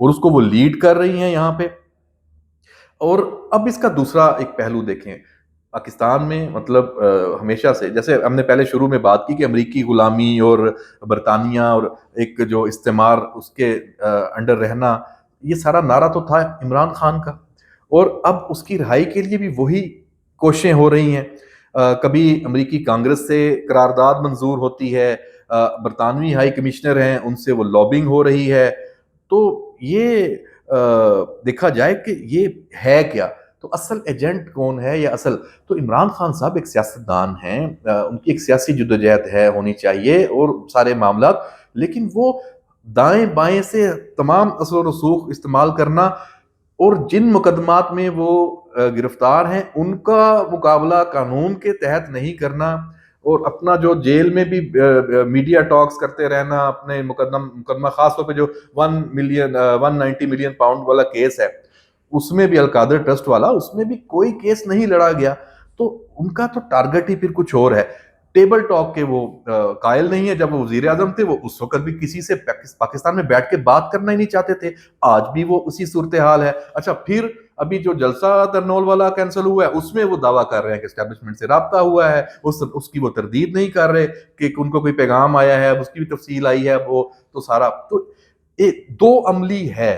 اور اس کو وہ لیڈ کر رہی ہیں یہاں پہ۔ اور اب اس کا دوسرا ایک پہلو دیکھیں، پاکستان میں مطلب ہمیشہ سے، جیسے ہم نے پہلے شروع میں بات کی کہ امریکی غلامی اور برطانیہ اور ایک جو استعمار اس کے انڈر رہنا، یہ سارا نعرہ تو تھا عمران خان کا، اور اب اس کی رہائی کے لیے بھی وہی کوششیں ہو رہی ہیں۔ کبھی امریکی کانگریس سے قرارداد منظور ہوتی ہے، برطانوی ہائی کمشنر ہیں ان سے وہ لابنگ ہو رہی ہے۔ تو یہ دیکھا جائے کہ یہ ہے کیا، تو اصل ایجنٹ کون ہے، یا اصل تو عمران خان صاحب ایک سیاستدان ہیں، ان کی ایک سیاسی جدوجہد ہے، ہونی چاہیے اور سارے معاملات، لیکن وہ دائیں بائیں سے تمام اثر و رسوخ استعمال کرنا، اور جن مقدمات میں وہ گرفتار ہیں ان کا مقابلہ قانون کے تحت نہیں کرنا، اور اپنا جو جیل میں بھی میڈیا ٹاکس کرتے رہنا، اپنے مقدمہ خاص طور پہ جو 190 ملین پاؤنڈ والا کیس ہے، اس میں بھی القادر ٹرسٹ والا، اس میں بھی کوئی کیس نہیں لڑا گیا۔ تو ان کا تو ٹارگٹ ہی پھر کچھ اور ہے۔ ٹیبل ٹاک کے وہ قائل نہیں ہے، جب وہ وزیر اعظم تھے وہ اس وقت بھی کسی سے پاکستان میں بیٹھ کے بات کرنا ہی نہیں چاہتے تھے، آج بھی وہ اسی صورتحال ہے۔ اچھا، پھر ابھی جو جلسہ درنول والا کینسل ہوا ہے اس میں وہ دعویٰ کر رہے ہیں کہ اسٹیبلشمنٹ سے رابطہ ہوا ہے، اس کی وہ تردید نہیں کر رہے کہ ان کو کوئی پیغام آیا ہے، اس کی بھی تفصیل آئی ہے، وہ تو سارا تو دو عملی ہے۔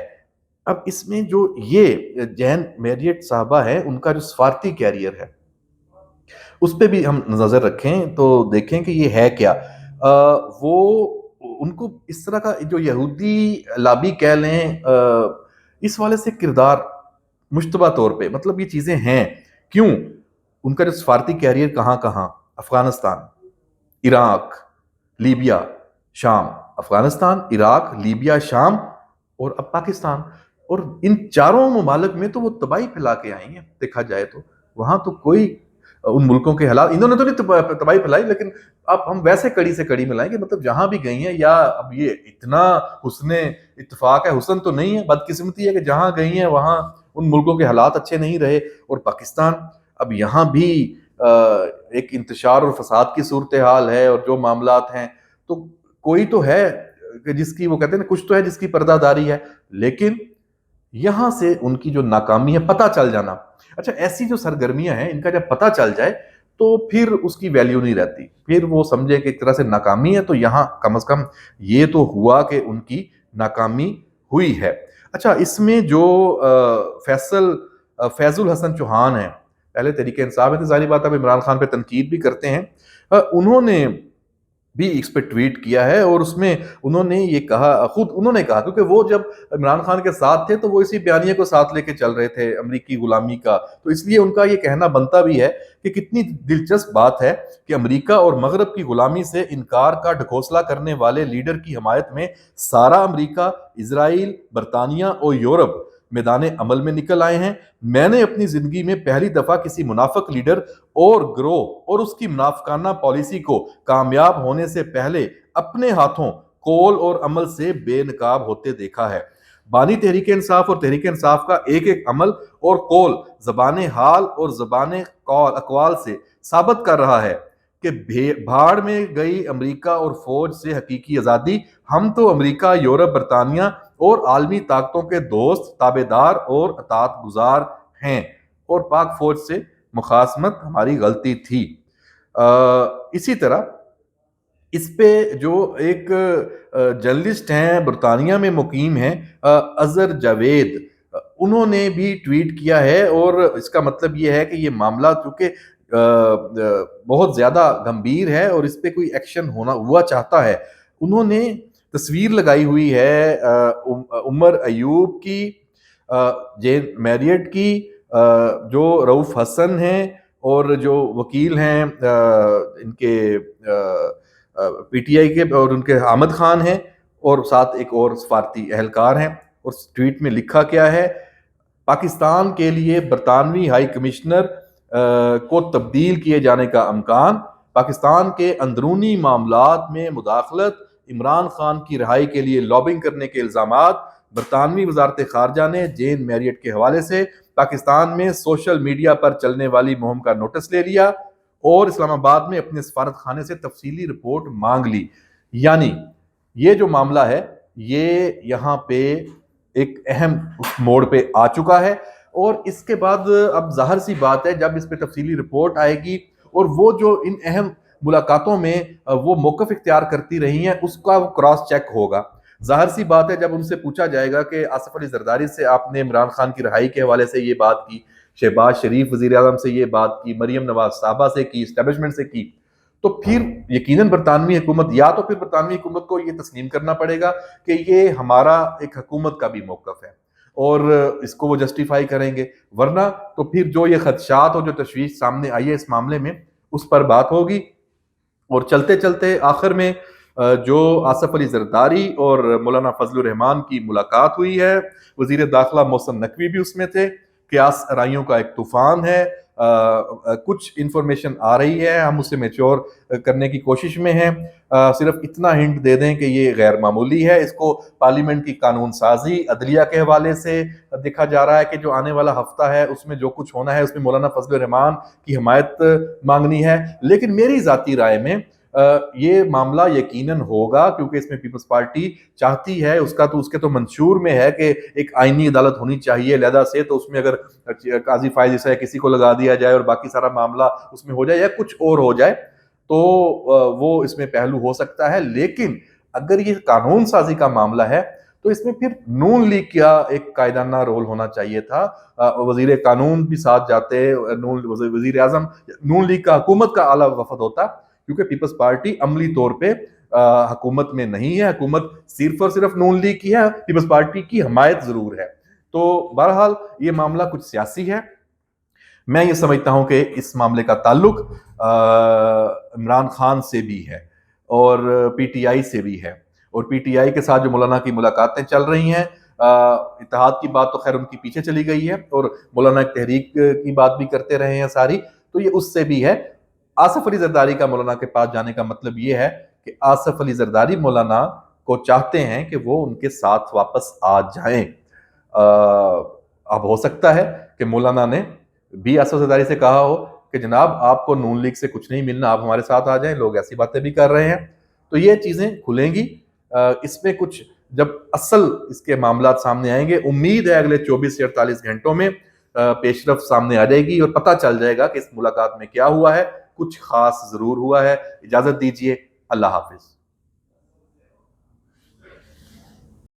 اب اس میں جو یہ جین میریٹ صاحبہ ہے، ان کا جو سفارتی کیریئر ہے اس پہ بھی ہم نظر رکھیں تو دیکھیں کہ یہ ہے کیا۔ وہ ان کو اس طرح کا جو یہودی لابی کہہ لیں، اس والے سے کردار مشتبہ طور پہ، مطلب یہ چیزیں ہیں کیوں؟ ان کا جو سفارتی کیریئر کہاں کہاں، افغانستان، عراق، لیبیا، شام، افغانستان، عراق، لیبیا، شام، اور اب پاکستان، اور ان چاروں ممالک میں تو وہ تباہی پھیلا کے آئی ہیں۔ دیکھا جائے تو وہاں تو کوئی ان ملکوں کے حالات، انہوں نے تو نہیں تباہی پھیلائی، لیکن اب ہم ویسے کڑی سے کڑی ملائیں کہ مطلب جہاں بھی گئی ہیں، یا اب یہ اتنا حسن اتفاق ہے، حسن تو نہیں ہے، بدقسمتی ہے کہ جہاں گئی ہیں وہاں ان ملکوں کے حالات اچھے نہیں رہے۔ اور پاکستان اب یہاں بھی ایک انتشار اور فساد کی صورتحال ہے، اور جو معاملات ہیں تو کوئی تو ہے کہ جس کی وہ کہتے ہیں نا، کچھ تو ہے جس کی پردہ داری ہے، لیکن یہاں سے ان کی جو ناکامی ہے پتہ چل جانا۔ اچھا، ایسی جو سرگرمیاں ہیں ان کا جب پتہ چل جائے تو پھر اس کی ویلیو نہیں رہتی، پھر وہ سمجھے کہ ایک طرح سے ناکامی ہے، تو یہاں کم از کم یہ تو ہوا کہ ان کی ناکامی ہوئی ہے۔ اچھا، اس میں جو فیض الحسن چوہان ہیں، پہلے تحریک انصاف ہے، تو ظاہری بات ہے عمران خان پہ تنقید بھی کرتے ہیں، انہوں نے بھی اس پہ ٹویٹ کیا ہے، اور اس میں انہوں نے یہ کہا، خود انہوں نے کہا، کیونکہ وہ جب عمران خان کے ساتھ تھے تو وہ اسی بیانیے کو ساتھ لے کے چل رہے تھے امریکی غلامی کا، تو اس لیے ان کا یہ کہنا بنتا بھی ہے کہ کتنی دلچسپ بات ہے کہ امریکہ اور مغرب کی غلامی سے انکار کا ڈھکوسلا کرنے والے لیڈر کی حمایت میں سارا امریکہ، اسرائیل، برطانیہ اور یورپ میدان عمل میں نکل آئے ہیں۔ میں نے اپنی زندگی میں پہلی دفعہ کسی منافق لیڈر اور گروہ اور اس کی منافقانہ پالیسی کو کامیاب ہونے سے پہلے اپنے ہاتھوں قول اور عمل سے بے نقاب ہوتے دیکھا ہے۔ بانی تحریک انصاف اور تحریک انصاف کا ایک ایک عمل اور قول زبان حال اور زبان اقوال سے ثابت کر رہا ہے کہ بھاڑ میں گئی امریکہ اور فوج سے حقیقی آزادی، ہم تو امریکہ، یورپ، برطانیہ اور عالمی طاقتوں کے دوست، تابع دار اور اطاعت گزار ہیں، اور پاک فوج سے مخاصمت ہماری غلطی تھی۔ اسی طرح اس پہ جو ایک جرنلسٹ ہیں برطانیہ میں مقیم ہیں، اظہر جاوید، انہوں نے بھی ٹویٹ کیا ہے، اور اس کا مطلب یہ ہے کہ یہ معاملہ چونکہ بہت زیادہ گمبھیر ہے اور اس پہ کوئی ایکشن ہوا چاہتا ہے۔ انہوں نے تصویر لگائی ہوئی ہے عمر ایوب کی، جین میریٹ کی، جو رؤوف حسن ہیں، اور جو وکیل ہیں ان کے پی ٹی آئی کے، اور ان کے حامد خان ہیں، اور ساتھ ایک اور سفارتی اہلکار ہیں۔ اور ٹویٹ میں لکھا کیا ہے؟ پاکستان کے لیے برطانوی ہائی کمشنر کو تبدیل کیے جانے کا امکان، پاکستان کے اندرونی معاملات میں مداخلت، عمران خان کی رہائی کے لیے لابنگ کرنے کے الزامات۔ برطانوی وزارت خارجہ نے جین میریٹ کے حوالے سے پاکستان میں سوشل میڈیا پر چلنے والی مہم کا نوٹس لے لیا اور اسلام آباد میں اپنے سفارت خانے سے تفصیلی رپورٹ مانگ لی۔ یعنی یہ جو معاملہ ہے، یہ یہاں پہ ایک اہم اس موڑ پہ آ چکا ہے، اور اس کے بعد اب ظاہر سی بات ہے جب اس پہ تفصیلی رپورٹ آئے گی اور وہ جو ان اہم ملاقاتوں میں وہ موقف اختیار کرتی رہی ہیں اس کا وہ کراس چیک ہوگا۔ ظاہر سی بات ہے جب ان سے پوچھا جائے گا کہ آصف علی زرداری سے آپ نے عمران خان کی رہائی کے حوالے سے یہ بات کی، شہباز شریف وزیر اعظم سے یہ بات کی، مریم نواز صاحبہ سے کی، اسٹیبلشمنٹ سے کی، تو پھر یقیناً برطانوی حکومت یا تو پھر برطانوی حکومت کو یہ تسلیم کرنا پڑے گا کہ یہ ہمارا ایک حکومت کا بھی موقف ہے اور اس کو وہ جسٹیفائی کریں گے، ورنہ تو پھر جو یہ خدشات اور جو تشویش سامنے آئی ہے اس معاملے میں اس پر بات ہوگی۔ اور چلتے چلتے آخر میں جو آصف علی زرداری اور مولانا فضل الرحمان کی ملاقات ہوئی ہے، وزیر داخلہ محسن نقوی بھی اس میں تھے، قیاس آرائیوں کا ایک طوفان ہے، کچھ انفارمیشن آ رہی ہے، ہم اسے میچور کرنے کی کوشش میں ہیں، صرف اتنا ہنٹ دے دیں کہ یہ غیر معمولی ہے، اس کو پارلیمنٹ کی قانون سازی عدلیہ کے حوالے سے دیکھا جا رہا ہے کہ جو آنے والا ہفتہ ہے اس میں جو کچھ ہونا ہے اس میں مولانا فضل الرحمان کی حمایت مانگنی ہے، لیکن میری ذاتی رائے میں یہ معاملہ یقیناً ہوگا کیونکہ اس میں پیپلز پارٹی چاہتی ہے، اس کے تو منشور میں ہے کہ ایک آئینی عدالت ہونی چاہیے، لہذا سے تو اس میں اگر قاضی فائز عیسیٰ کسی کو لگا دیا جائے اور باقی سارا معاملہ اس میں ہو جائے یا کچھ اور ہو جائے تو وہ اس میں پہلو ہو سکتا ہے، لیکن اگر یہ قانون سازی کا معاملہ ہے تو اس میں پھر نون لیگ کا ایک قائدانہ رول ہونا چاہیے تھا، وزیر قانون بھی ساتھ جاتے، وزیر اعظم، نون لیگ کا حکومت کا اعلیٰ وفد ہوتا، کیونکہ پیپلز پارٹی عملی طور پہ حکومت میں نہیں ہے، حکومت صرف اور صرف نون لیگ کی ہے، پیپلز پارٹی کی حمایت ضرور ہے۔ تو بہرحال یہ معاملہ کچھ سیاسی ہے، میں یہ سمجھتا ہوں کہ اس معاملے کا تعلق عمران خان سے بھی ہے اور پی ٹی آئی سے بھی ہے، اور پی ٹی آئی کے ساتھ جو مولانا کی ملاقاتیں چل رہی ہیں، اتحاد کی بات تو خیر ان کی پیچھے چلی گئی ہے اور مولانا ایک تحریک کی بات بھی کرتے رہے ہیں ساری، تو یہ اس سے بھی ہے۔ آصف علی زرداری کا مولانا کے پاس جانے کا مطلب یہ ہے کہ آصف علی زرداری مولانا کو چاہتے ہیں کہ وہ ان کے ساتھ واپس آ جائیں۔ اب ہو سکتا ہے کہ مولانا نے بھی آصف زرداری سے کہا ہو کہ جناب آپ کو نون لیگ سے کچھ نہیں ملنا، آپ ہمارے ساتھ آ جائیں، لوگ ایسی باتیں بھی کر رہے ہیں، تو یہ چیزیں کھلیں گی، اس میں کچھ جب اصل اس کے معاملات سامنے آئیں گے، امید ہے اگلے 24 سے 48 گھنٹوں میں پیش رفت سامنے آ جائے گی اور پتہ چل جائے گا کہ اس ملاقات میں کیا ہوا ہے، کچھ خاص ضرور ہوا ہے۔ اجازت دیجیے، اللہ حافظ۔